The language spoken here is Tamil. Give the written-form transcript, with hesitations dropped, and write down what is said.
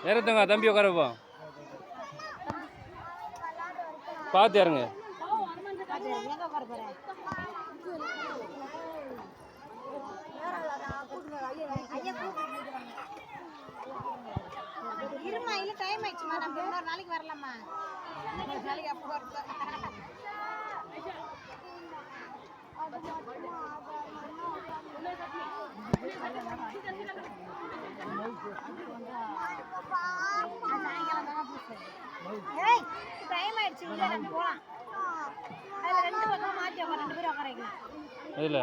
இறத்துங்க தம்பி உட்காரப்போ பார்த்து இறங்க. இருமா இல்ல டைம் ஆயிடுச்சுமா நம்ம இன்னொரு நாளைக்கு வரலாமா இன்னொரு நாளைக்கு அப்போ வரலாம் டைம் ஆயிடுச்சு இல்ல நம்ம போலாம் அதுல ரெண்டு பக்கம் மாத்தி உட்கார 2 பேரும் உட்கார வைக்கலாம் இல்ல